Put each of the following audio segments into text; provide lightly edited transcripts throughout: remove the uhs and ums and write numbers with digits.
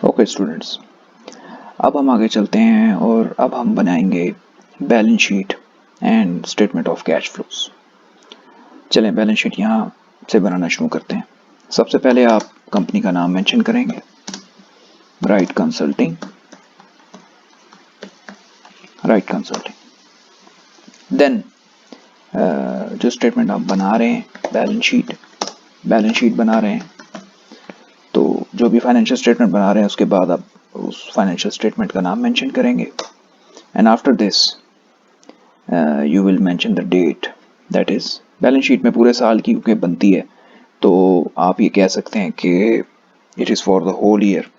Okay students, अब हम आगे चलते हैं और अब हम बनाएंगे balance sheet and statement of cash flows. चलें बैलेंस शीट यहाँ से बनाना शुरू करते हैं। सबसे पहले आप कंपनी का नाम मेंशन करेंगे, राइट कंसल्टिंग। देन जो स्टेटमेंट आप बना रहे हैं, बैलेंस शीट बना रहे हैं, तो जो भी फाइनेंशियल स्टेटमेंट बना रहे हैं उसके बाद आप उस फाइनेंशियल स्टेटमेंट का नाम मेंशन करेंगे and after this you will mention the date, that is balance sheet में पूरे साल की क्योंकि बनती है तो आप ये कह सकते हैं कि it is for the whole year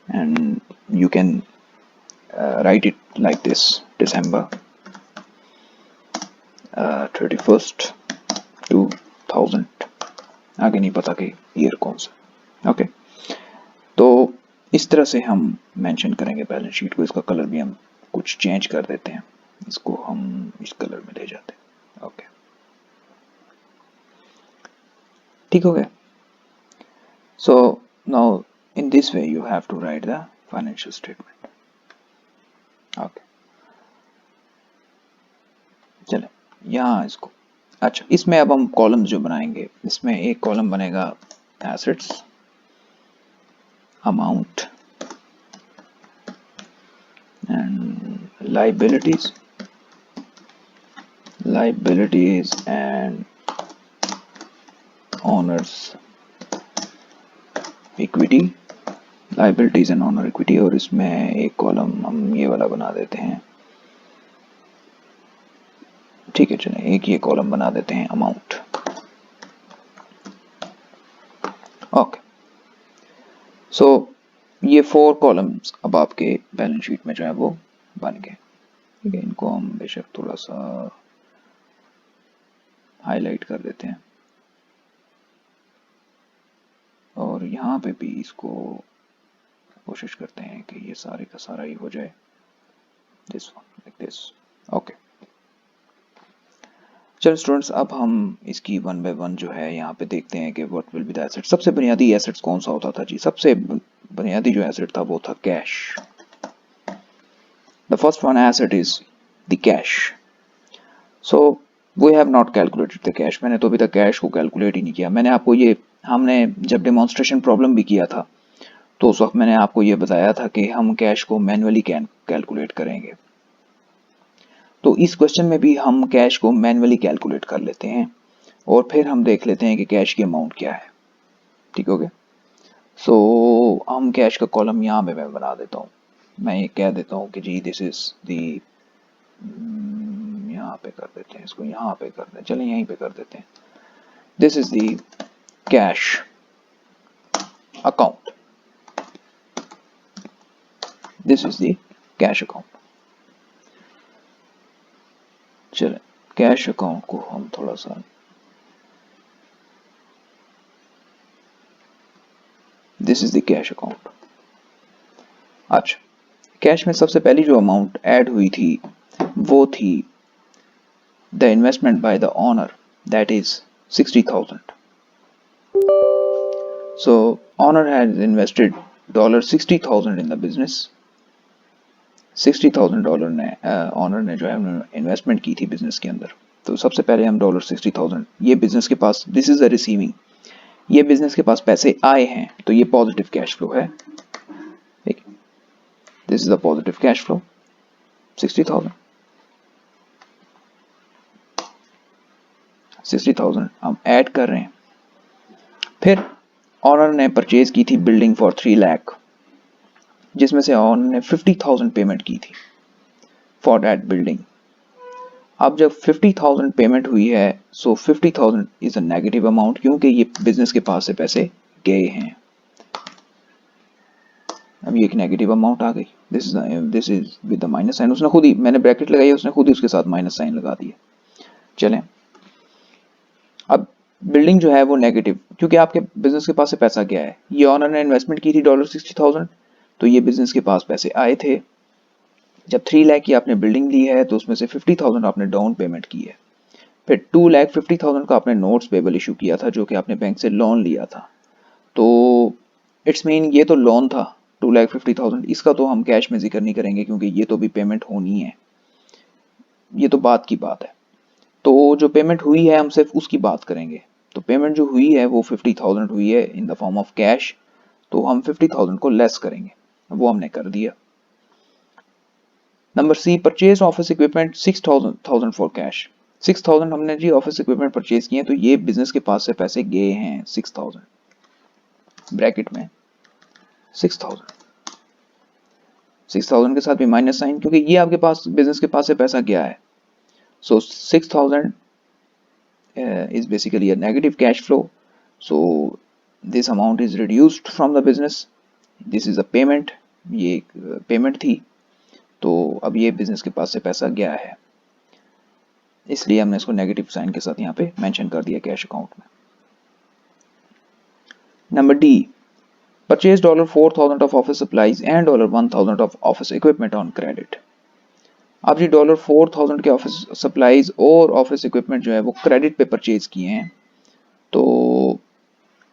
and you can write it like this, December 31st 2000, आगे नहीं पता कि ईयर कौन सा। ओके, तो इस तरह से हम मेंशन करेंगे बैलेंस शीट को। इसका कलर भी हम कुछ चेंज कर देते हैं, इसको हम इस कलर में ले जाते हैं। ओके, ठीक हो गया। So now in this way you have to write the financial statement. Okay, चले यहाँ इसको, अच्छा इसमें अब हम कॉलम जो बनाएंगे, इसमें एक कॉलम बनेगा assets, amount and liabilities and owners equity, liabilities and owner equity. और इसमें एक कॉलम हम ये वाला बना देते हैं, ठीक है। चलें एक ये कॉलम बना देते हैं अमाउंट। ओके, सो ये 4 कॉलम्स अब आपके बैलेंस शीट में जो है वो बन गए, ठीक है। इनको हम बेशक थोड़ा सा हाईलाइट कर देते हैं और यहाँ पे भी इसको कोशिश करते हैं कि ये सारे का सारा ही हो जाए, this one like this. Okay, चलो स्टूडेंट्स, अब हम इसकी वन बाय वन जो है यहाँ पे देखते हैं कि what will be the asset. सबसे बुनियादी एसेट्स कौन सा होता था जी? सबसे बुनियादी जो एसेट था वो था cash. The first one asset is the cash. So we have not calculated the cash. मैंने तो अभी तक कैश को कैलकुलेट ही नहीं किया। मैंने आपको ये, हमने जब डेमोन्स्ट्रेशन प्रॉब्लम भी किया था तो उस वक्त मैंने आपको ये बताया था कि हम कैश को मैन्युअली कैलकुलेट करेंगे। तो इस क्वेश्चन में भी हम कैश को मैन्युअली कैलकुलेट कर लेते हैं और फिर हम देख लेते हैं कि कैश की अमाउंट क्या है, ठीक हो गया। सो हम कैश का कॉलम यहाँ पे मैं बना देता हूँ। मैं ये कह देता हूँ कि जी दिस इज दी, यहाँ पे कर देते हैं इसको, यहाँ पे कर दें, चलें यहीं पे कर देते हैं। This is the cash account, this is the cash account. चलें कैश अकाउंट को हम थोड़ा सा, this is the cash account. अच्छा, कैश में सबसे पहली जो अमाउंट ऐड हुई थी वो थी the investment by the owner, that is 60,000. So owner has invested $60,000 in the business. $60,000 ने ओनर ने जो है इन्वेस्टमेंट की थी बिजनेस के अंदर। तो सबसे पहले हम $60,000, ये बिजनेस के पास, दिस इज द रिसीविंग, ये बिजनेस के पास पैसे आए हैं तो ये पॉजिटिव कैश फ्लो है, ठीक। This is the positive cash flow 60,000। 60,000 हम ऐड कर रहे हैं। फिर ऑनर ने परचेज की थी बिल्डिंग फॉर 3 लाख, जिसमें से ऑनर ने 50,000 पेमेंट की थी फॉर दैट बिल्डिंग। अब जब 50,000 पेमेंट हुई है, सो 50,000 इज अ नेगेटिव अमाउंट क्योंकि ये बिजनेस के पास से पैसे गए हैं। अब ये एक नेगेटिव अमाउंट आ गई, this is with the minus sign. उसने खुद ही, मैंने ब्रैकेट लगाई, उसने खुद ही उसके साथ माइनस साइन लगा दिया। चलें, अब बिल्डिंग जो है वो नेगेटिव क्योंकि आपके बिजनेस के पास से पैसा गया है। ये ऑनर ने इन्वेस्टमेंट की थी $60,000, तो ये बिजनेस के पास पैसे आए थे। जब 3 लाख की आपने बिल्डिंग ली है तो उसमें से 50,000 आपने डाउन पेमेंट की है। फिर 2,50,000 का आपने नोट्स पेबल इशू किया था जो कि आपने बैंक से लोन लिया था। तो इट्स मीन ये तो लोन था, 2,50,000, इसका तो हम कैश में जिक्र नहीं करेंगे क्योंकि ये तो भी पेमेंट होनी है, ये तो बात की बात है। तो जो पेमेंट हुई है हम सिर्फ उसकी बात करेंगे। तो पेमेंट जो हुई है वो 50,000 हुई है इन द फॉर्म ऑफ कैश, तो हम 50,000 को लेस करेंगे, वो हमने कर दिया। Number C, purchase office equipment 6,000 for cash. 6,000 हमने जी ऑफिस इक्विपमेंट परचेज किए, तो ये बिजनेस के पास से पैसे गए हैं 6,000, ब्रैकेट में 6,000, 6,000 के साथ भी माइनस साइन, क्योंकि ये आपके पास बिजनेस के पास से पैसा गया है। सो 6,000 is basically a negative cash flow, so this amount is reduced from the business. This is a payment, ये एक पेमेंट थी, तो अब ये बिजनेस के पास से पैसा गया है, इसलिए हमने इसको नेगेटिव साइन के साथ यहाँ पे मेंशन कर दिया कैश अकाउंट में। Number D, purchase $4,000 of office supplies and $1,000 of office equipment on credit. अब जी $4,000 के ऑफिस सप्लाईज और ऑफिस इक्विपमेंट जो है वो क्रेडिट पे परचेज किए हैं, तो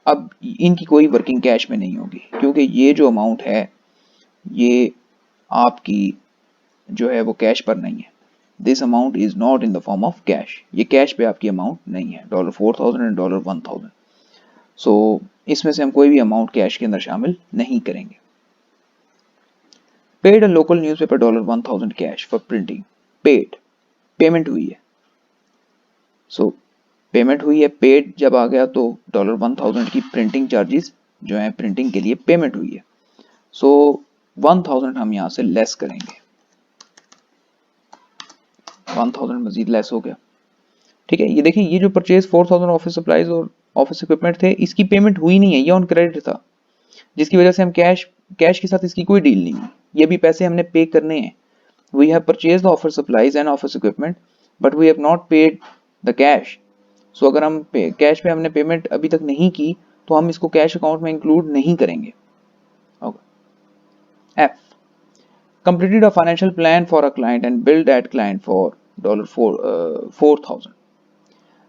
अब इनकी कोई वर्किंग कैश में नहीं होगी, क्योंकि ये जो अमाउंट है ये आपकी जो है वो कैश पर नहीं है। This amount is not in the form of cash, ये कैश पे आपकी अमाउंट नहीं है, $4,000 एंड $1,000। सो इसमें से हम कोई भी अमाउंट कैश के अंदर शामिल नहीं करेंगे। Paid a local newspaper $1,000 cash for printing, paid, payment हुई है। सो पेमेंट हुई है, पेड जब आ गया तो $1,000 की प्रिंटिंग चार्जेस जो है प्रिंटिंग के लिए पेमेंट हुई है, सो 1,000 हम यहां से लेस करेंगे, 1,000 मजीद लेस हो गया। ठीक है, ये देखिए, ये जो परचेज 4,000 ऑफिस सप्लाईज और ऑफिस इक्विपमेंट थे, इसकी पेमेंट हुई नहीं है, ये ऑन क्रेडिट था, जिसकी वजह से हम कैश के साथ इसकी कोई डील नहीं है, ये भी पैसे हमने पे करने हैं। We have purchase the office supplies and office equipment but we have not paid the cash. So अगर हम कैश पे हमने पेमेंट अभी तक नहीं की तो हम इसको कैश अकाउंट में इंक्लूड नहीं करेंगे। F, completed a financial plan for a client and billed that client for $4,000.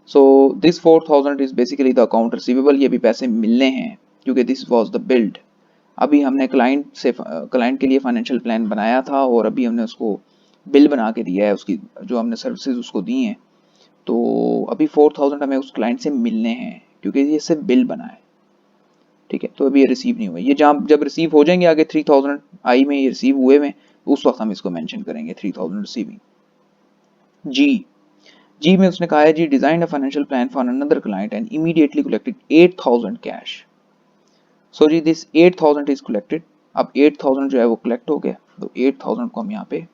So this 4,000 is basically the account receivable, ये भी पैसे मिलने हैं क्योंकि this was the billed। अभी हमने क्लाइंट के लिए फाइनेंशियल प्लान बनाया था और अभी हमने उसको बिल बना के दिया है, उसकी जो हमने सर्विसेज उसको दी हैं, तो अभी 4,000 हमें उस क्लाइंट से मिलने हैं क्योंकि ये सिर्फ बिल बना है। ठीक है, तो अभी ये रिसीव नहीं हुए, ये जब रिसीव हो जाएंगे आगे 3,000 आई में ये रिसीव हुए में, उस वक्त हम इसको मेंशन करेंगे 3,000 रिसीविंग। जी में उसने कहा है जी, design a financial plan for another client and immediately collected 8,000 cash. So जी दिस 8,000 इज कलेक्टेड। अब 8,000 जो है वो कलेक्ट हो गया, तो 8,000 को हम यहाँ पे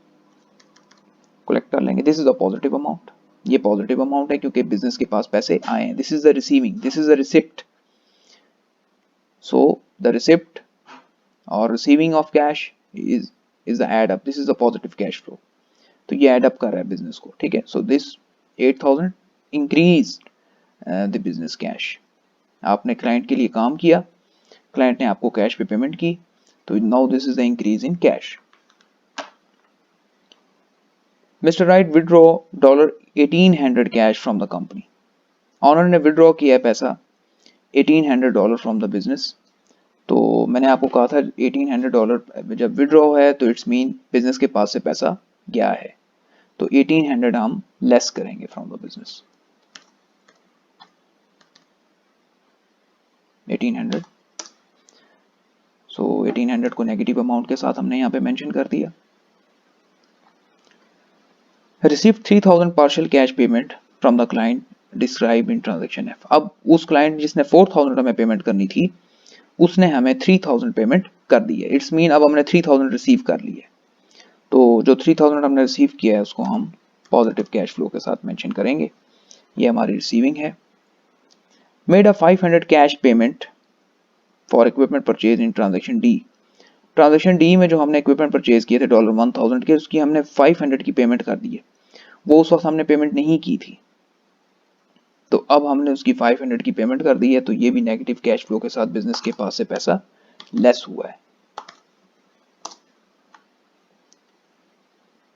कलेक्ट कर लेंगे। This is a positive amount, ये पॉजिटिव अमाउंट है क्योंकि बिजनेस के पास पैसे आए हैं। This is the receiving, this is the receipt. So the receipt or receiving of cash is the add up, this is a positive cash flow, तो ये add up कर रहा है बिजनेस को। ठीक है, so this 8,000 increased the business cash। आपने client के लिए काम किया, क्लाइंट ने आपको कैश पे पेमेंट की, तो now this is the increase in cash। Mr. Wright withdraw $1,800 cash from the company। Owner ने विड्रॉ किया पैसा $1,800 फ्रॉम द बिजनेस। तो मैंने आपको कहा था $1,800 जब विड्रॉ है तो इट्स मीन बिजनेस के पास से पैसा गया है, तो 1,800 हम लेस करेंगे फ्रॉम द बिजनेस, 1,800। सो 1,800 को नेगेटिव अमाउंट के साथ हमने यहाँ पे मेंशन कर दिया। Receive 3,000 partial cash payment from the client describe in transaction F. अब उस क्लाइंट जिसने 4,000 हमें पेमेंट करनी थी उसने हमें 3,000 पेमेंट कर दी है, इट्स मीन अब हमने 3,000 रिसीव कर ली है, तो जो 3,000 हमने रिसीव किया है उसको हम पॉजिटिव कैश फ्लो के साथ मेंशन करेंगे, ये हमारी रिसीविंग है। Made a 500 cash payment for equipment purchase in transaction D. Transaction D में जो हमने इक्विपमेंट परचेज किए थे $1,000 के, उसकी हमने 500 की पेमेंट कर दी है, वो उस वक्त हमने पेमेंट नहीं की थी, तो अब हमने उसकी 500 की पेमेंट कर दी है, तो ये भी नेगेटिव कैश फ्लो के साथ बिजनेस के पास से पैसा लेस हुआ है।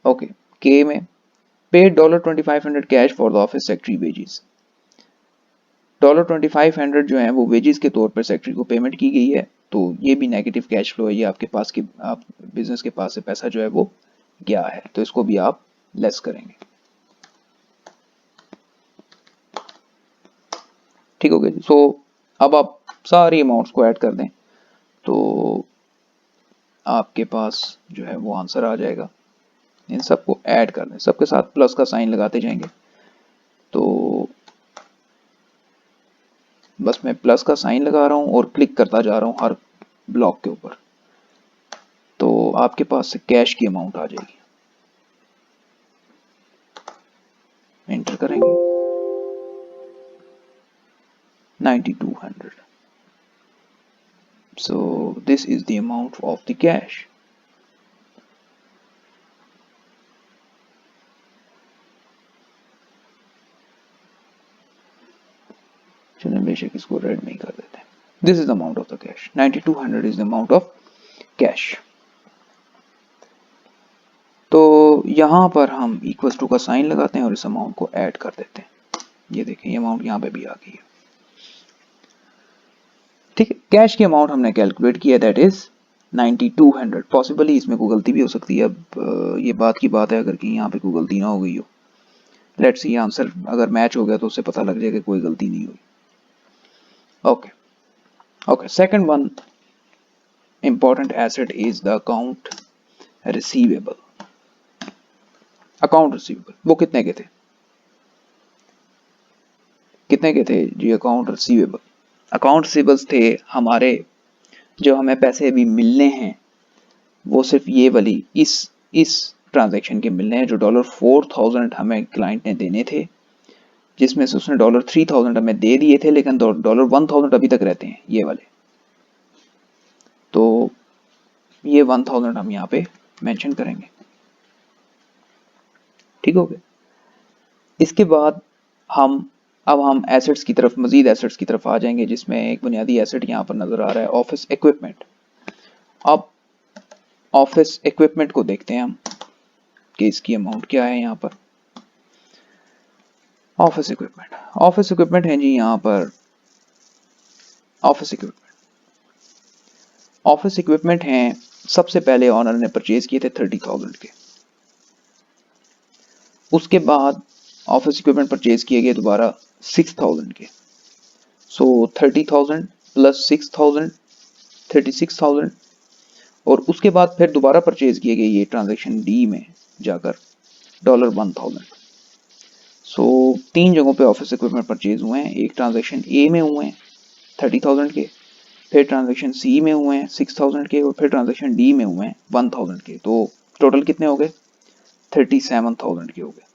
ओके, के में paid $2,500 cash for the office secretary wages. $2,500 जो है वो वेजेस के तौर पर सेक्रेटरी को पेमेंट की गई है, तो ये भी नेगेटिव कैश फ्लो है, ये आपके पास की आप बिजनेस के पास से पैसा जो है वो गया है, तो इसको भी आप लेस करेंगे। ठीक हो गया। सो अब आप सारी अमाउंट्स को ऐड कर दें तो आपके पास जो है वो आंसर आ जाएगा। इन सबको ऐड कर दें, सबके साथ प्लस का साइन लगाते जाएंगे। तो बस मैं प्लस का साइन लगा रहा हूं और क्लिक करता जा रहा हूं हर ब्लॉक के ऊपर, तो आपके पास से कैश की अमाउंट आ जाएगी। एंटर करेंगे 9200। So this is the amount of the cash. चलिए बेशक इसको रेड में ही कर देते हैं। This is the amount of the cash. 9200 is the amount of cash. तो यहां पर हम इक्वल्स टू का साइन लगाते हैं और इस अमाउंट को ऐड कर देते हैं। ये देखें, ये अमाउंट यहां पे भी आ गई है। ठीक है, कैश की अमाउंट हमने कैलकुलेट किया, दैट इज 9200। पॉसिबली इसमें कोई गलती भी हो सकती है। अब ये बात की बात है अगर कि यहाँ पे कोई गलती ना हो गई हो। लेट्स सी आंसर अगर मैच हो गया तो उससे पता लग जाएगा कोई गलती नहीं हुई। Okay okay, second one important asset is the account receivable. Account receivable वो कितने के थे, कितने के थे जी? अकाउंट रिसीवेबल, अकाउंट रिसीवेबल्स थे हमारे, जो हमें पैसे अभी मिलने हैं वो सिर्फ ये वाली इस ट्रांजैक्शन के मिलने हैं, जो $4000 हमें क्लाइंट ने देने थे, जिसमें से उसने $3000 हमें दे दिए थे, लेकिन $1000 अभी तक रहते हैं ये वाले। तो ये 1000 हम यहाँ पे मेंशन करेंगे। ठीक हो गया। इसके बाद अब हम एसेट्स की तरफ, मजीद एसेट्स की तरफ आ जाएंगे, जिसमें एक बुनियादी एसेट यहाँ पर नजर आ रहा है, ऑफिस इक्विपमेंट। अब ऑफिस इक्विपमेंट को देखते हैं हम कि इसकी अमाउंट क्या है। यहाँ पर ऑफिस इक्विपमेंट है जी। यहाँ पर ऑफिस इक्विपमेंट हैं। सबसे पहले ऑनर ने परचेज किए थे 30,000 के। उसके बाद ऑफिस इक्विपमेंट परचेज किए गए दोबारा 6,000 के। सो 30,000 प्लस 6,000 36,000, और उसके बाद फिर दोबारा परचेज किए गए ये ट्रांजैक्शन डी में जाकर $1,000। सो 3 जगहों पे ऑफिस इक्विपमेंट परचेज हुए हैं। एक ट्रांजैक्शन ए में हुए हैं 30,000 के, फिर ट्रांजैक्शन सी में हुए हैं 6,000 के, और फिर ट्रांजैक्शन डी में हुए हैं 1,000 के। तो टोटल कितने हो गए? 37,000 के हो गए।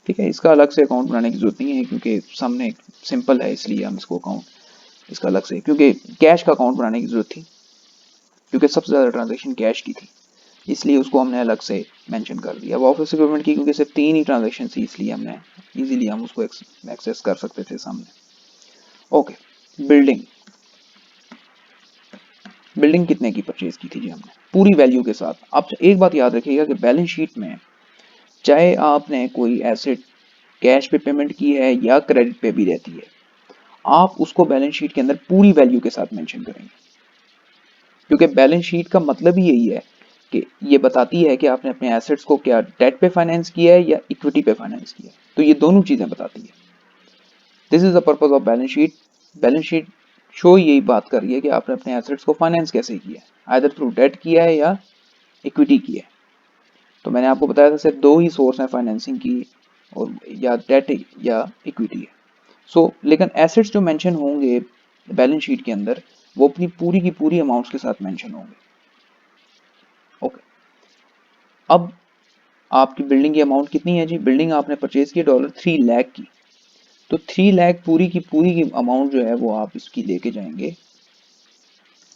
ठीक है, इसका अलग से अकाउंट बनाने की जरूरत नहीं है क्योंकि सामने सिंपल है, इसलिए हम इसको अकाउंट इसका अलग से, क्योंकि कैश का अकाउंट बनाने की जरूरत थी क्योंकि सबसे ज्यादा ट्रांजैक्शन कैश की थी, इसलिए उसको हमने अलग से मेंशन कर दिया। अब ऑफिस इक्विपमेंट की क्योंकि सिर्फ 3 ही ट्रांजैक्शन थी, इसलिए हमने इजीली हम उसको एक्सेस कर सकते थे सामने। ओके, बिल्डिंग कितने की परचेज की थी जी हमने, पूरी वैल्यू के साथ। अब एक बात याद रखिएगा कि बैलेंस शीट में चाहे आपने कोई एसेट कैश पे पेमेंट की है या क्रेडिट पे भी रहती है, आप उसको बैलेंस शीट के अंदर पूरी वैल्यू के साथ मेंशन करेंगे, क्योंकि बैलेंस शीट का मतलब ही यही है कि ये बताती है कि आपने अपने एसेट्स को क्या डेट पे फाइनेंस किया है या इक्विटी पे फाइनेंस किया है। तो ये दोनों चीजें बताती है। This is the purpose of balance sheet. Balance sheet show यही बात कर रही है कि आपने अपने एसेट्स को फाइनेंस कैसे किया है, आइदर थ्रू डेट किया है या इक्विटी किया है। तो मैंने आपको बताया था सिर्फ 2 ही सोर्स हैं फाइनेंसिंग की, और या डेट या इक्विटी है। सो लेकिन एसेट्स जो मेंशन होंगे बैलेंस शीट के अंदर वो अपनी पूरी की पूरी अमाउंट्स के साथ मेंशन होंगे। ओके, अब आपकी बिल्डिंग की अमाउंट कितनी है जी? बिल्डिंग आपने परचेज की $3 लाख की, तो 3 लाख पूरी की अमाउंट जो है वो आप इसकी लेके जाएंगे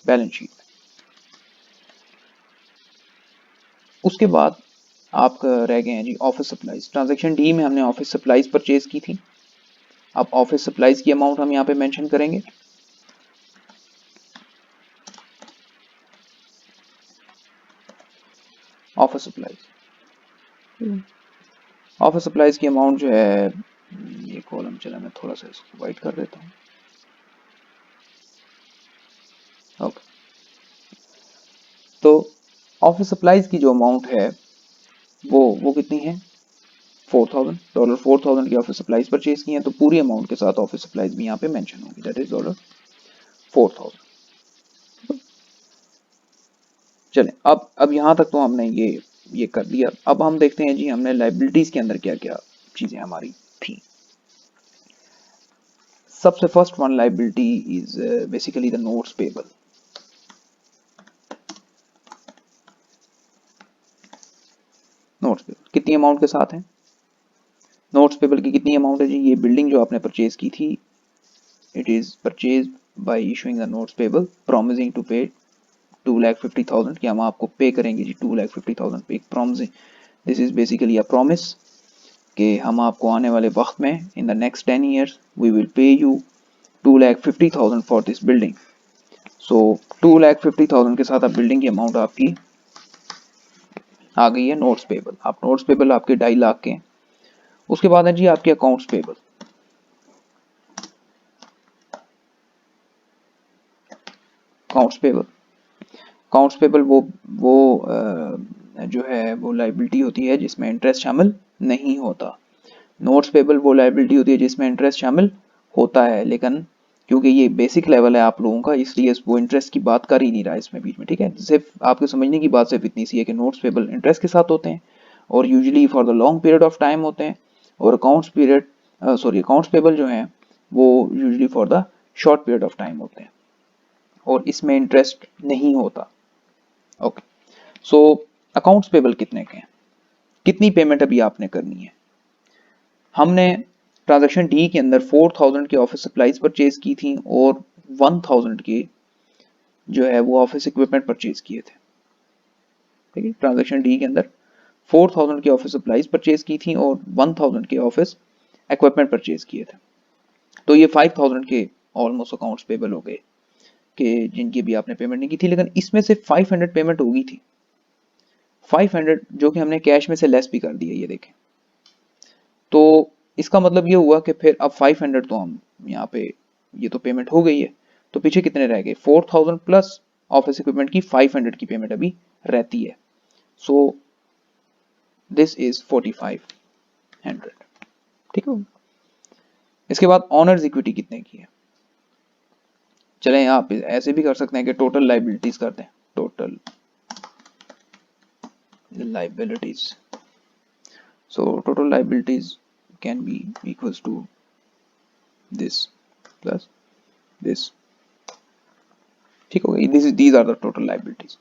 बैलेंस शीट में। उसके बाद आपका रह गए हैं जी ऑफिस सप्लाईज। ट्रांजैक्शन डी में हमने ऑफिस सप्लाईज परचेज की थी। अब ऑफिस सप्लाईज की अमाउंट हम यहाँ पे मेंशन करेंगे। ऑफिस सप्लाईज की अमाउंट जो है, ये कॉलम चला मैं थोड़ा सा इसको वाइट कर देता हूँ। ओके, ऑफिस सप्लाईज की जो अमाउंट है वो कितनी है, $4,000। $4,000 की ऑफिस सप्लाईज परचेज की हैं, तो पूरी अमाउंट के साथ ऑफिस सप्लाईज भी यहाँ पे मेंशन होगी, दैट इज $4,000। चलें, अब यहाँ तक तो हमने ये कर लिया। अब हम देखते हैं जी हमने लाइबिलिटीज के अंदर क्या क्या चीजें हमारी थी। सबसे first one liability is basically the notes payable. Notes payable कितनी अमाउंट के साथ है, नोट्स पेबल की कितनी अमाउंट है जी, ये बिल्डिंग जो आपने परचेज की थी, it is purchase by issuing the notes payable promising to pay 2,50,000 कि हम आपको पे करेंगे जी 2,50,000 pay, promising, this is basically a promise कि हम आपको आने वाले वक्त में in the next 10 years we will pay you 2,50,000 for this building. So 2,50,000 के साथ अब बिल्डिंग की अमाउंट आपकी आ गई है नोट्स पेबल। आप नोट्स पेबल आपके 2.5 लाख के। उसके बाद है जी आपके accounts payable. Accounts payable, accounts payable वो जो है वो लाइबिलिटी होती है जिसमें इंटरेस्ट शामिल नहीं होता। नोट्स पेबल वो लाइबिलिटी होती है जिसमें इंटरेस्ट शामिल होता है, लेकिन क्योंकि ये बेसिक लेवल है आप लोगों का, इसलिए वो इंटरेस्ट की बात कर ही नहीं रहा इसमें बीच में, ठीक है। सिर्फ आपके समझने की बात सिर्फ इतनी सी है कि नोट्स पेबल इंटरेस्ट के साथ होते हैं और usually for the long period of time होते हैं, और अकाउंट्स पेबल जो हैं वो usually for the short period of time होते हैं और इसमें इंटरेस्ट नहीं होता। ओके, सो अकाउंट्स पेबल कितने के हैं, कितनी पेमेंट अभी आपने करनी है। हमने ट्रांजैक्शन डी के अंदर 4,000 की ऑफिस सप्लाईज परचेज की थी और 1,000 के जो है वो ऑफिस इक्विपमेंट परचेज किए थे, ठीक है। ट्रांजैक्शन डी के अंदर 4,000 की ऑफिस सप्लाईज परचेज की थी और 1,000 के ऑफिस इक्विपमेंट परचेज किए थे। तो ये 5,000 के ऑलमोस्ट अकाउंट्स पेबल हो गए कि जिनकी भी आपने पेमेंट नहीं की थी, लेकिन इसमें से 500 पेमेंट होगी थी, 500 जो कि हमने कैश में से लेस भी कर दिया, ये देखें। तो इसका मतलब ये हुआ कि फिर अब 500 तो हम यहाँ पे ये तो पेमेंट हो गई है, तो पीछे कितने रह गए, 4,000 प्लस ऑफिस इक्विपमेंट की 500 की पेमेंट अभी रहती है। सो दिस इज 4,500, ठीक है। इसके बाद ऑनर्स इक्विटी कितने की है, चलें आप ऐसे भी कर सकते हैं कि टोटल लाइबिलिटीज कर दें, total liabilities. So total liabilities can be equals to this plus this, ठीक हो गई। These are the total liabilities.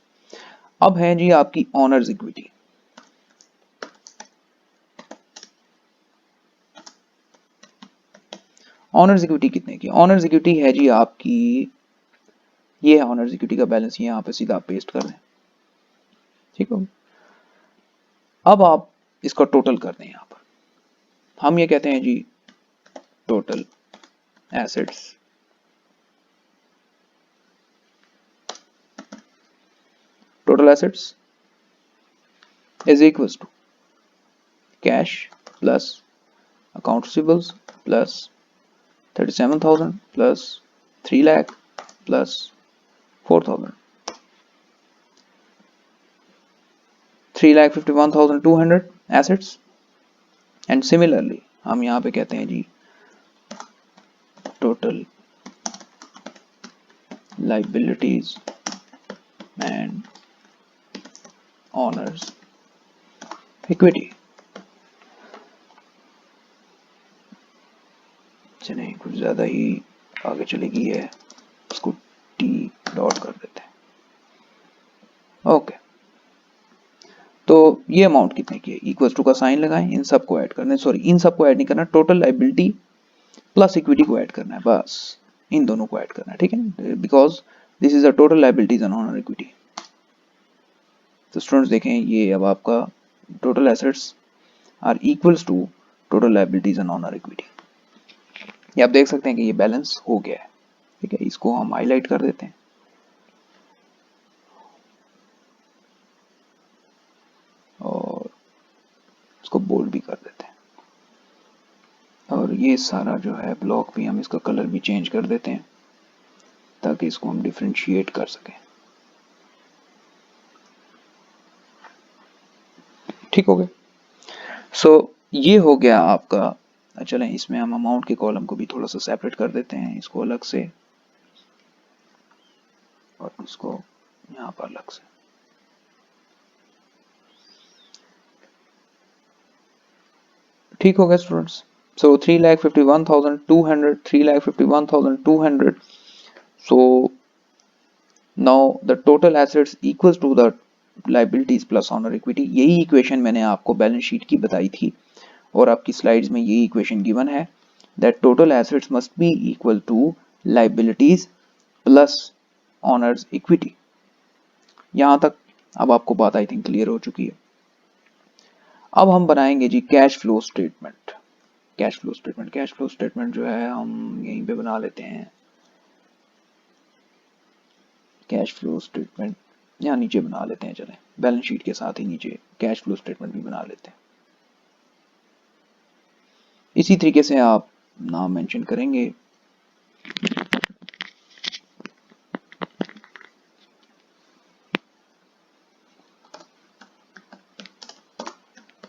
अब है जी आपकी ऑनर्स इक्विटी। ऑनर्स इक्विटी कितने की, ऑनर्स इक्विटी है जी आपकी, ये है ऑनर्स इक्विटी का बैलेंस, यहाँ पे सीधा आप पेस्ट कर दें, ठीक हो। अब आप इसका टोटल कर दें, यहाँ पर हम ये कहते हैं जी total assets is equals to cash plus account receivables plus 37,000 plus 3 lakh plus 4,000, 3,51,200 assets। And similarly हम यहाँ पे कहते हैं जी total liabilities and owners equity. चलिए कुछ ज़्यादा ही आगे चली गई है, उसको टी डॉट कर देते हैं। ओके, तो ये अमाउंट कितने की है, इक्वल टू का साइन लगाएं, इन सबको ऐड करना है, सॉरी इन सबको ऐड नहीं करना, टोटल लाइबिलिटी प्लस इक्विटी को ऐड करना है, बस इन दोनों को ऐड करना है, ठीक है, because this is a total liabilities and owner equity. तो स्टूडेंट्स देखें ये अब आपका total assets are equals to total liabilities and owner equity. ये आप देख सकते हैं कि ये बैलेंस हो गया है, ठीक है। इसको हम हाईलाइट कर देते हैं और इसको बोल्ड भी कर देते हैं, और ये सारा जो है ब्लॉक भी हम इसका कलर भी चेंज कर देते हैं ताकि इसको हम डिफ्रेंशिएट कर सकें। ठीक हो गया। सो ये हो गया आपका। चलें इसमें हम अमाउंट के कॉलम को भी थोड़ा सा सेपरेट कर देते हैं, इसको अलग से और इसको यहाँ पर अलग से। ठीक हो गया students. So 3,51,200, 3,51,200. So now the total assets equals to the liabilities plus honor equity। यही इक्वेशन मैंने आपको बैलेंस शीट की बताई थी और आपकी स्लाइड्स में यही इक्वेशन गिवन है, that total assets must be equal to liabilities plus honors equity। यहां तक अब आपको बात आई थिंक क्लियर हो चुकी है। अब हम बनाएंगे जी cash flow statement. Cash flow statement, cash flow statement जो है हम यहीं पे बना लेते हैं। कैश फ्लो स्टेटमेंट यहाँ नीचे बना लेते हैं, चलें बैलेंस शीट के साथ ही नीचे कैश फ्लो स्टेटमेंट भी बना लेते हैं। इसी तरीके से आप नाम मेंशन करेंगे।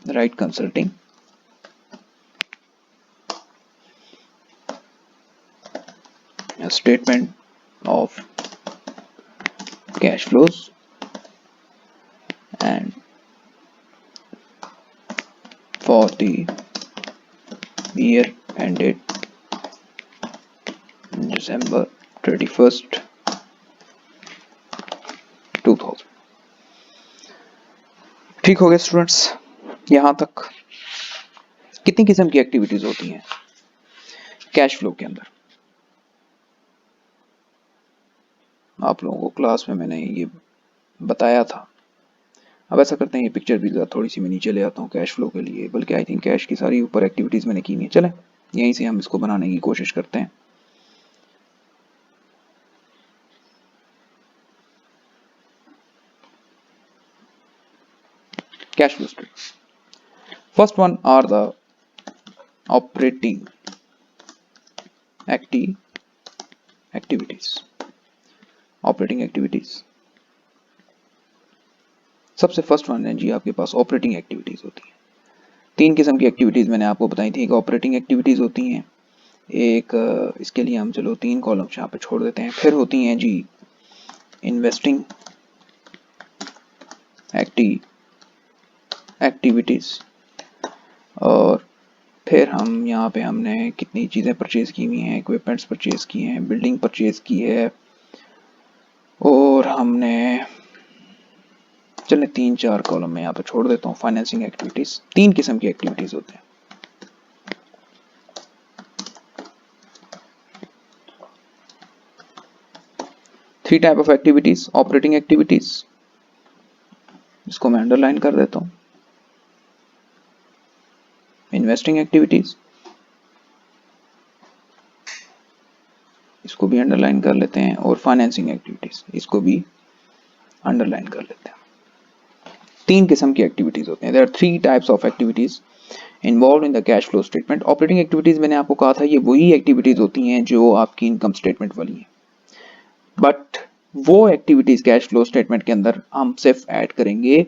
Right consulting, statement of cash flows and for the year ended December 31st 2000। ठीक हो गया स्टूडेंट्स। यहां तक कितनी किस्म की एक्टिविटीज होती हैं कैश फ्लो के अंदर? आप लोगों को क्लास में मैंने ये बताया था। अब ऐसा करते हैं, ये पिक्चर भी थोड़ी सी मैं नीचे ले आता हूँ कैश फ्लो के लिए, बल्कि आई थिंक कैश की सारी ऊपर एक्टिविटीज मैंने की हुई है। चलें यहीं से हम इसको बनाने की कोशिश करते हैं। Cash flow statement. First one are the operating activities. Operating activities सबसे फर्स्ट वन है जी, आपके पास ऑपरेटिंग एक्टिविटीज होती है। तीन किस्म की एक्टिविटीज मैंने आपको बताई थी। एक ऑपरेटिंग एक्टिविटीज होती हैं, एक इसके लिए हम चलो 3 कॉलम्स यहाँ पे छोड़ देते हैं। फिर होती हैं जी इन्वेस्टिंग एक्टिविटीज, और फिर हम यहाँ पे हमने कितनी चीज़ें परचेज की हुई हैं, इक्विपमेंट्स परचेज किए हैं, बिल्डिंग परचेज की है, और हमने चले 3-4 कॉलम में यहाँ पे छोड़ देता हूँ फाइनेंसिंग एक्टिविटीज। 3 किस्म की एक्टिविटीज होते हैं। Three type of activities. Operating activities, इसको मैं अंडरलाइन कर देता हूँ। इन्वेस्टिंग एक्टिविटीज, इसको भी अंडरलाइन कर लेते हैं, और फाइनेंसिंग एक्टिविटीज, इसको भी अंडरलाइन कर लेते हैं। 3 किस्म की एक्टिविटीज होते हैं। There are 3 types of activities involve in the cash flow statement. Operating activities मैंने आपको कहा था ये वही एक्टिविटीज होती हैं जो आपकी इनकम स्टेटमेंट वाली हैं, बट वो एक्टिविटीज कैश फ्लो स्टेटमेंट के अंदर हम सिर्फ ऐड करेंगे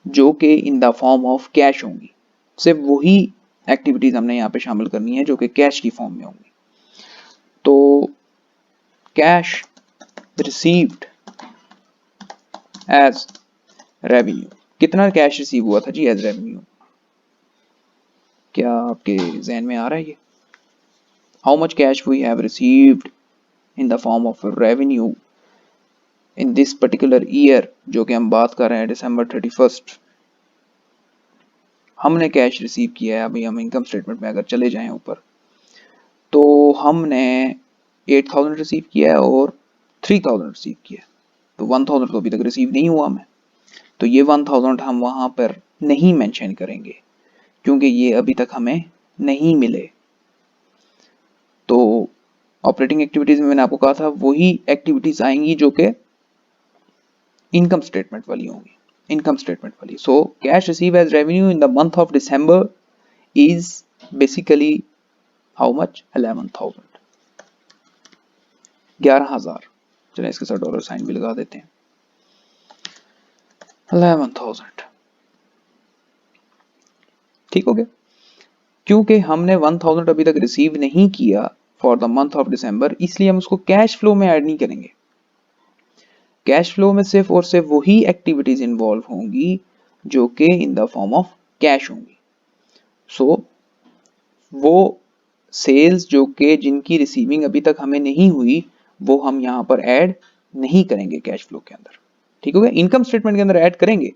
जो कि इन द फॉर्म ऑफ कैश होंगी। सिर्फ वही एक्टिविटीज हमने यहाँ पे शामिल करनी है जो कि कैश की फॉर्म में होंगी। तो कैश रिसीव्ड एज रेवेन्यू, कितना कैश रिसीव हुआ था जी एज रेवेन्यू? क्या आपके जहन में आ रहा है ये? How much cash we have received in the form of revenue in this particular year, जो कि हम बात कर रहे हैं December 31st। हमने कैश रिसीव किया है। अभी हम इनकम स्टेटमेंट में अगर चले जाएं ऊपर, तो हमने 8,000 रिसीव किया है और 3,000 रिसीव किया है, तो 1,000 तो अभी तक रिसीव नहीं हुआ हमें, तो ये 1,000 हम वहां पर नहीं मेंशन करेंगे क्योंकि ये अभी तक हमें नहीं मिले। तो ऑपरेटिंग एक्टिविटीज में मैंने आपको कहा था वही एक्टिविटीज आएंगी जो कि इनकम स्टेटमेंट वाली होंगी, इनकम स्टेटमेंट वाली। So cash receive as revenue in the month of December is basically how much? 11,000, 11,000। चलिए इसके साथ डॉलर साइन भी लगा देते हैं। 11,000 ठीक हो गया। क्योंकि हमने 1000 अभी तक रिसीव नहीं किया फॉर द मंथ ऑफ दिसंबर, इसलिए हम उसको कैश फ्लो में ऐड नहीं करेंगे। कैश फ्लो में सिर्फ और सिर्फ वही एक्टिविटीज इन्वॉल्व होंगी जो कि इन द फॉर्म ऑफ कैश होंगी। सो वो सेल्स जो कि जिनकी रिसीविंग अभी तक हमें नहीं हुई वो हम यहां पर ऐड नहीं करेंगे कैश फ्लो के अंदर। ठीक हो गया। इनकम स्टेटमेंट के अंदर ऐड करेंगे।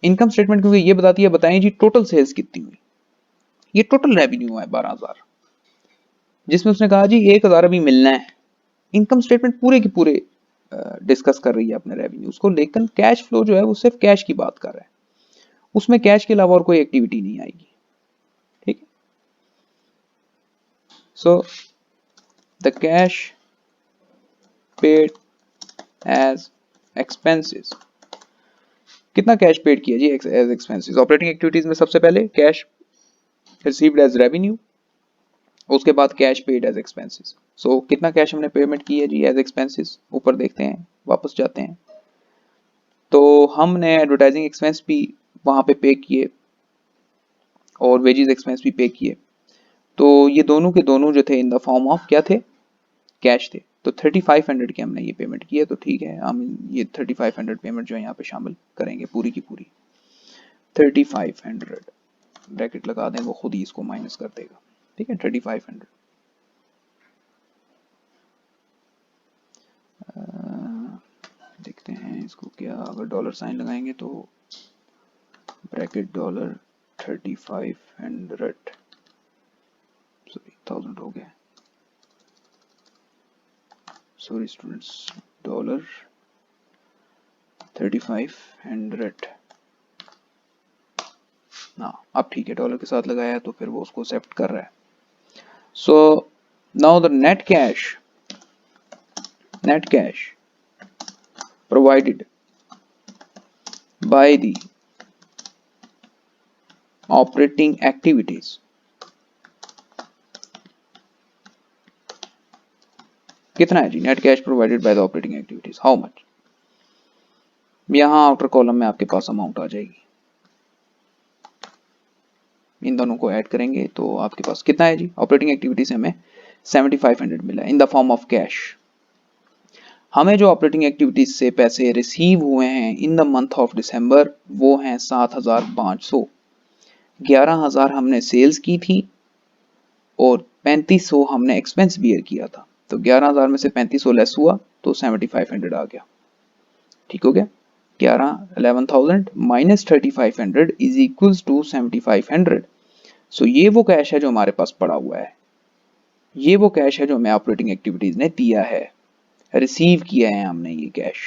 इनकम स्टेटमेंट क्योंकि ये बताती है, बताएं जी टोटल सेल्स कितनी हुई। ये टोटल रेवेन्यू है 12,000, जिसमें उसने कहा जी 1,000 अभी मिलना है। इनकम स्टेटमेंट पूरे की पूरे डिस्कस कर रही है अपने रेवेन्यूज को, लेकिन कैश फ्लो जो है वो सिर्फ कैश की बात कर रहा है, उसमें कैश के अलावा और कोई एक्टिविटी नहीं आएगी। ठीक है। So the cash paid as expenses, कितना कैश पेड किया जी एज एक्सपेंसेस ऑपरेटिंग एक्टिविटीज में? सबसे पहले कैश रिसीव्ड एज रेवेन्यू, उसके बाद cash paid as expenses. So कितना कैश हमने पेमेंट की है जी एज एक्सपेंसेस? ऊपर देखते हैं, वापस जाते हैं तो हमने एडवर्टाइजिंग एक्सपेंस भी वहां पे पे किए और वेजेस एक्सपेंस भी पे किए। तो ये दोनों के दोनों जो थे इन द फॉर्म ऑफ क्या थे? कैश थे। तो 3500 की हमने ये पेमेंट की है, तो ठीक है, हम ये 3500 पेमेंट जो है यहाँ पे शामिल करेंगे पूरी की पूरी। 3500 ब्रैकेट लगा दें, वो खुद ही इसको माइनस कर देगा। ठीक है, 3500। देखते हैं इसको क्या, अगर डॉलर साइन लगाएंगे तो ब्रैकेट डॉलर 3500 सॉरी 1000 हो गया, सॉरी स्टूडेंट्स, डॉलर 3500। हाँ अब ठीक है, डॉलर के साथ लगाया तो फिर वो उसको एक्सेप्ट कर रहा है। So now the net cash provided by the operating activities कितना है जी? Net cash provided by the operating activities, how much? यहां आउटर कॉलम में आपके पास अमाउंट आ जाएगी, इन दोनों को ऐड करेंगे तो आपके पास कितना है जी? ऑपरेटिंग एक्टिविटी से हमें 7500 मिला इन द फॉर्म ऑफ कैश। हमें जो ऑपरेटिंग एक्टिविटीज से पैसे रिसीव हुए हैं इन द मंथ ऑफ दिसंबर वो हैं 7500। 11,000 हमने सेल्स की थी और 3500 हमने एक्सपेंस बियर किया था। तो 11,000 में से 3500 लेस हुआ तो 7500 आ गया। ठीक हो गया। 11,000 माइनस 3500 इज इक्वल्स टू 7500। सो ये वो कैश है जो हमारे पास पड़ा हुआ है, ये वो कैश है जो हमें ऑपरेटिंग एक्टिविटीज ने दिया है, रिसीव किया है हमने ये cash.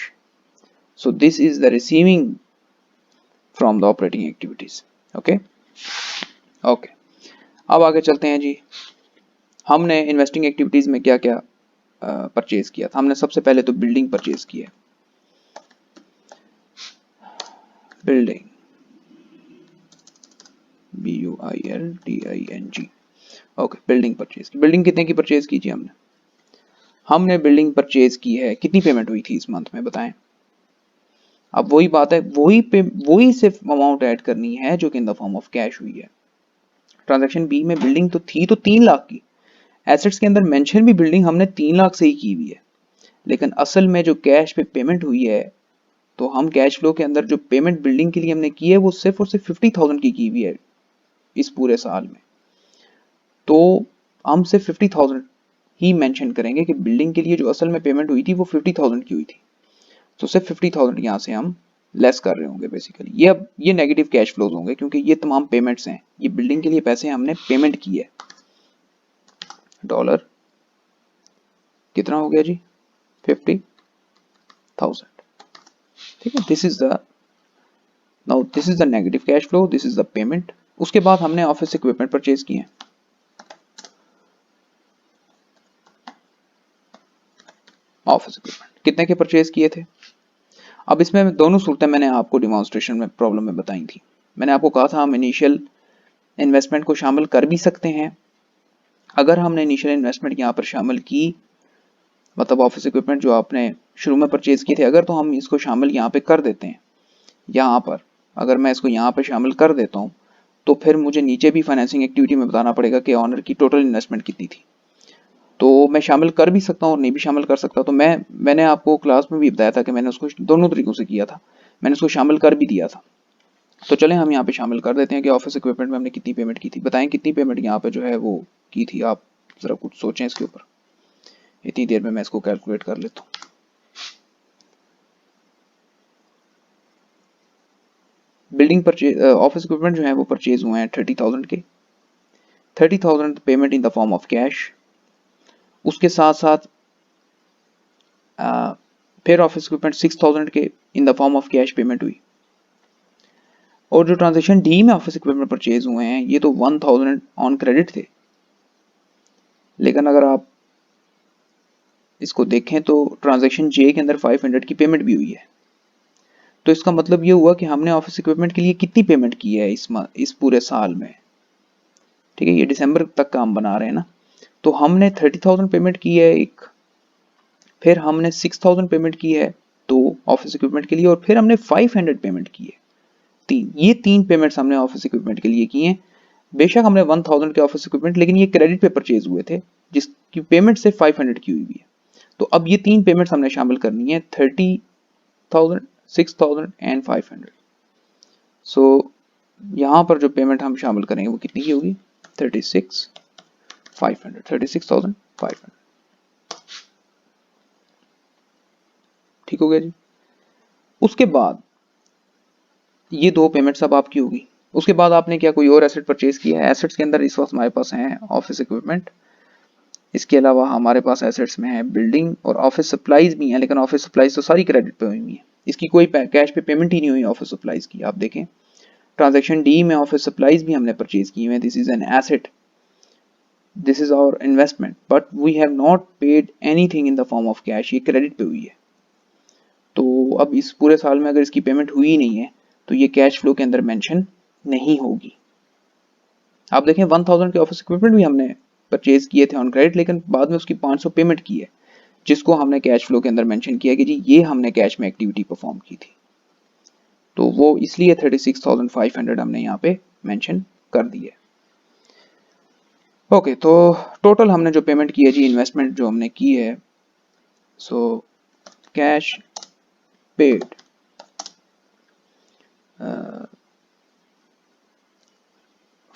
So this is the receiving from the operating activities. Okay okay, अब आगे चलते हैं जी। हमने इन्वेस्टिंग एक्टिविटीज में क्या क्या परचेज किया था? हमने सबसे पहले तो बिल्डिंग परचेज की है, building BUILDING। Okay, building purchase की। बिल्डिंग कितने की परचेज की जी हमने? हमने बिल्डिंग परचेज की है, कितनी पेमेंट हुई थी इस मंथ में बताएं? अब वही बात है, वही सिर्फ अमाउंट ऐड करनी है जो कि इन द फॉर्म ऑफ कैश हुई है। ट्रांजैक्शन बी में बिल्डिंग तो थी तो 3 लाख की, एसेट्स के अंदर मेंशन भी बिल्डिंग हमने 3 लाख से ही की हुई है, लेकिन असल में जो कैश पे पेमेंट हुई है, तो हम कैश फ्लो के अंदर जो पेमेंट बिल्डिंग के लिए हमने की है वो सिर्फ और सिर्फ 50,000 की हुई है इस पूरे साल में। तो हम सिर्फ 50,000 ही मेंशन करेंगे कि बिल्डिंग के लिए जो असल में पेमेंट हुई थी वो 50,000 की हुई थी। तो सिर्फ 50,000 यहाँ से हम लेस कर रहे होंगे बेसिकली। ये अब ये नेगेटिव कैश फ्लोज होंगे क्योंकि ये तमाम पेमेंट्स हैं, ये बिल्डिंग के लिए पैसे हमने पेमेंट की है। डॉलर कितना हो गया जी? 50,000। ठीक है, this is the now this is the negative cash flow, this is the payment. उसके बाद हमने ऑफिस इक्विपमेंट परचेज किए हैं। ऑफिस इक्विपमेंट कितने के परचेज किए थे? अब इसमें दोनों सूरतें मैंने आपको डिमॉन्स्ट्रेशन में प्रॉब्लम में बताई थी। मैंने आपको कहा था हम इनिशियल इन्वेस्टमेंट को शामिल कर भी सकते हैं। अगर हमने इनिशियल इन्वेस्टमेंट यहाँ पर शामिल की, मतलब ऑफिस इक्विपमेंट जो आपने शुरू में परचेज किए थे, अगर तो हम इसको शामिल यहाँ पे कर देते हैं, यहाँ पर अगर मैं इसको यहाँ पे शामिल कर देता हूँ तो फिर मुझे नीचे भी फाइनेंसिंग एक्टिविटी में बताना पड़ेगा कि ऑनर की टोटल इन्वेस्टमेंट कितनी थी। तो मैं शामिल कर भी सकता हूँ और नहीं भी शामिल कर सकता। तो मैंने आपको क्लास में भी बताया था कि मैंने उसको दोनों तरीकों से किया था, मैंने उसको शामिल कर भी दिया था। तो चलें हम यहाँ पे शामिल कर देते हैं कि ऑफिस इक्विपमेंट में हमने कितनी पेमेंट की थी। बताएं कितनी पेमेंट यहाँ पे जो है वो की थी, आप जरा कुछ सोचें इसके ऊपर। इतनी देर में मैं इसको कैलकुलेट कर लेता हूँ। बिल्डिंग परचेज, ऑफिस इक्विपमेंट जो है वो परचेज हुए हैं 30,000 के। 30,000 payment in the form of cash. उसके साथ साथ फिर ऑफिस इक्विपमेंट 6,000 के इन the form of cash payment हुई। और जो ट्रांजेक्शन डी में ऑफिस इक्विपमेंट परचेज हुए हैं ये तो 1,000 ऑन क्रेडिट थे, लेकिन अगर आप इसको देखें तो ट्रांजेक्शन जे के अंदर 500 की पेमेंट भी हुई है। तो इसका मतलब ये हुआ कि हमने ऑफिस इक्विपमेंट के लिए कितनी पेमेंट की है इस पूरे साल में। ठीक है, ये दिसंबर तक का हम बना रहे हैं ना। तो हमने 30,000 पेमेंट की है एक, फिर हमने 6,000 पेमेंट की है तो ऑफिस इक्विपमेंट के लिए, और फिर हमने 500 पेमेंट की है तीन। ये तीन पेमेंट्स हमने ऑफिस इक्विपमेंट के लिए की हैं। बेशक हमने 1,000 के ऑफिस इक्विपमेंट, लेकिन ये क्रेडिट पे परचेज हुए थे जिसकी पेमेंट से 500 की हुई हुई है। तो अब ये तीन पेमेंट्स हमने शामिल करनी है, 30,000, 6,000 एंड 500। सो यहाँ पर जो पेमेंट हम शामिल करेंगे वो कितनी की होगी, 36,500। ठीक हो गया जी। उसके बाद ये दो पेमेंट्स अब आपकी होगी। उसके बाद आपने क्या कोई और एसेट परचेज किया है? एसेट्स के अंदर इस वक्त हमारे पास हैं ऑफिस इक्विपमेंट, इसके अलावा हमारे पास एसेट्स में है बिल्डिंग और ऑफिस सप्लाईज भी हैं, लेकिन ऑफिस सप्लाईज तो सारी क्रेडिट पे हुई हुई है, इसकी कोई कैश पे पेमेंट ही नहीं हुई ऑफिस सप्लाईज की। आप देखें ट्रांजैक्शन डी में ऑफिस सप्लाईज भी हमने परचेज की हुई है। This is an asset, this is our investment, but we have not paid anything in the form of cash, ये क्रेडिट पे हुई है। तो अब इस पूरे साल में अगर इसकी पेमेंट हुई ही नहीं है तो ये कैश फ्लो के अंदर मेंशन नहीं होगी। आप देखें 1,000 के ऑफिस इक्विपमेंट भी हमने परचेज किए थे ऑन क्रेडिट, लेकिन बाद में उसकी 500 पेमेंट की है जिसको हमने कैश फ्लो के अंदर मेंशन किया कि जी ये हमने कैश में एक्टिविटी परफॉर्म की थी। तो वो इसलिए 36,500 हमने यहाँ पे मेंशन कर दी है। ओके, तो टोटल हमने जो पेमेंट की है जी, इन्वेस्टमेंट जो हमने की है, so cash paid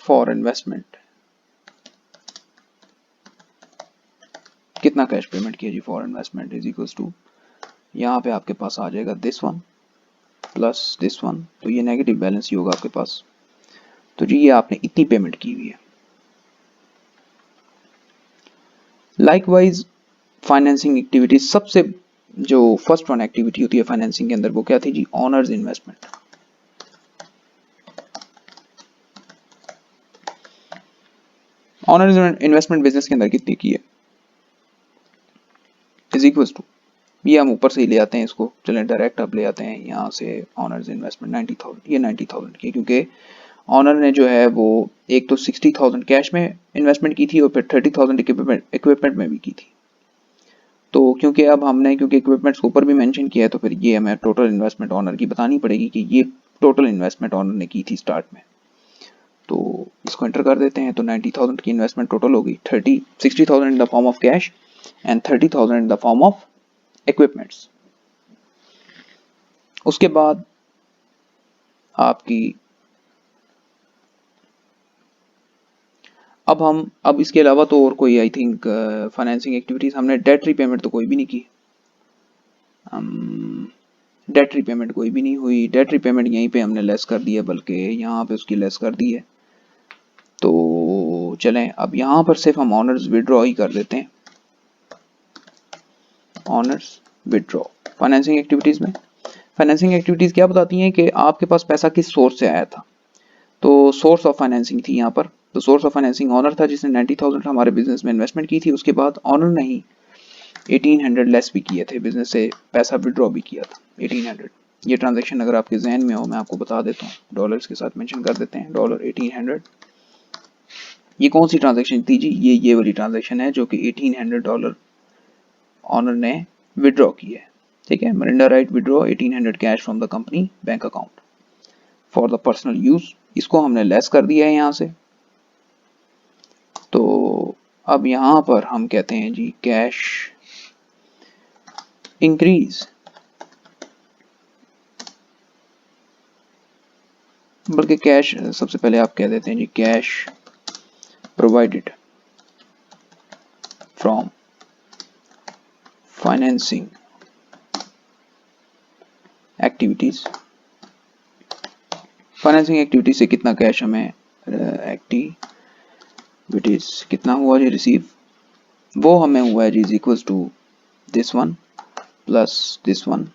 for investment, कितना कैश पेमेंट किया जी for investment is equals to, यहाँ पे आपके पास आ जाएगा this one plus this one, तो ये नेगेटिव बैलेंस ही होगा आपके पास। तो जी ये आपने इतनी पेमेंट की हुई है। लाइकवाइज फाइनेंसिंग एक्टिविटीज, सबसे जो फर्स्ट वन एक्टिविटी होती है फाइनेंसिंग के अंदर वो क्या थी जी, owners investment. Owners investment business के अंदर कितनी की है इज इक्वल्स टू, ये हम ऊपर से ही ले आते हैं इसको, चलें डायरेक्ट अब ले आते हैं यहाँ से ऑनर्स इन्वेस्टमेंट 90,000, ये 90,000 की, क्योंकि ऑनर ने जो है वो एक तो 60,000 कैश में इन्वेस्टमेंट की थी और फिर 30,000 इक्विपमेंट में भी की थी। तो क्योंकि अब हमने इक्विपमेंट्स को ऊपर भी मेंशन किया है तो फिर ये हमें टोटल इन्वेस्टमेंट ऑनर की बतानी पड़ेगी कि ये टोटल इन्वेस्टमेंट ऑनर ने की थी स्टार्ट में। तो इसको एंटर कर देते हैं, तो 90,000 की इन्वेस्टमेंट टोटल होगी, 60,000 इन the form of cash and 30,000 in the form of equipments. उसके बाद आपकी अब इसके अलावा तो और कोई आई थिंक फाइनेंसिंग एक्टिविटीज, हमने डेट रीपेमेंट तो कोई भी नहीं की, डेट रीपेमेंट कोई भी नहीं हुई। डेट रीपेमेंट यहीं पे हमने लेस कर दी है, बल्कि यहाँ पे उसकी लेस कर दी है। तो चलें अब यहाँ पर सिर्फ हम ऑनर्स विड्रॉ ही कर देते हैं, ऑनर्स विड्रॉ फाइनेंसिंग एक्टिविटीज में। फाइनेंसिंग एक्टिविटीज क्या बताती हैं कि आपके पास पैसा किस सोर्स से आया था। तो सोर्स ऑफ फाइनेंसिंग थी यहाँ पर, तो सोर्स ऑफ फाइनेंसिंग ऑनर था जिसने 90,000 हमारे बिजनेस में इन्वेस्टमेंट की थी। उसके बाद ऑनर ने ही 1,800 लेस भी किए थे, बिजनेस से पैसा विड्रॉ भी किया था 1,800। ये ट्रांजैक्शन अगर आपके जहन में हो मैं आपको बता देता हूँ, डॉलर्स के साथ मेंशन कर देते हैं, $1,800। ये कौन सी ट्रांजैक्शन थी जी, ये वाली ट्रांजैक्शन है जो कि $1,800 ऑनर ने विड्रॉ की है। ठीक है, Mirinda right withdraw 1,800 cash from the company bank account for the personal use इसको हमने लेस कर दिया है यहाँ से। तो अब यहाँ पर हम कहते हैं जी कैश इंक्रीज, बल्कि कैश सबसे पहले आप कह देते हैं जी cash provided from financing activities. Financing activities से कितना कैश हमें एक्टिविटीज कितना हुआ जी रिसीव, वो हमें हुआ है जी is equal to this one plus this one.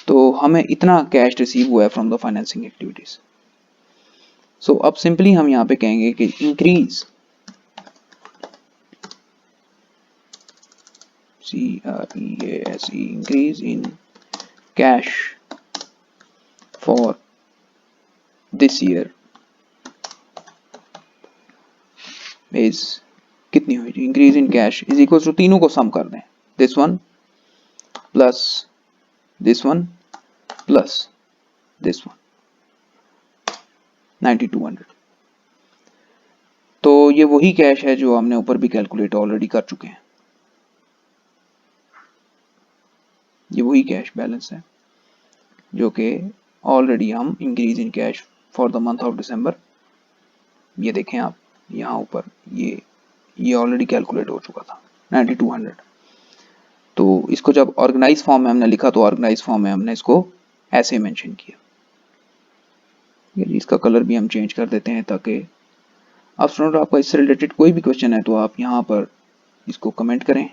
तो हमें इतना कैश रिसीव हुआ है from the financing activities. So अब सिंपली हम यहाँ पे कहेंगे कि increase CREASE increase in cash for this year is कितनी हुई जी, increase in cash is equal to, तीनों को सम कर दें, this one plus this one plus this one, 9200। तो ये वही कैश है जो हमने ऊपर भी कैलकुलेट ऑलरेडी कर चुके हैं, ये वही कैश बैलेंस है जो कि ऑलरेडी हम increase in cash for the month of दिसंबर, ये देखें आप यहाँ ऊपर ये ऑलरेडी कैलकुलेट हो चुका था 9200। तो इसको जब ऑर्गेनाइज फॉर्म में हमने लिखा तो ऑर्गेनाइज फॉर्म में हमने इसको ऐसे मेंशन किया। इसका कलर भी हम चेंज कर देते हैं ताकि अब स्टूडेंट आपका इससे रिलेटेड कोई भी क्वेश्चन है तो आप यहाँ पर इसको कमेंट करें।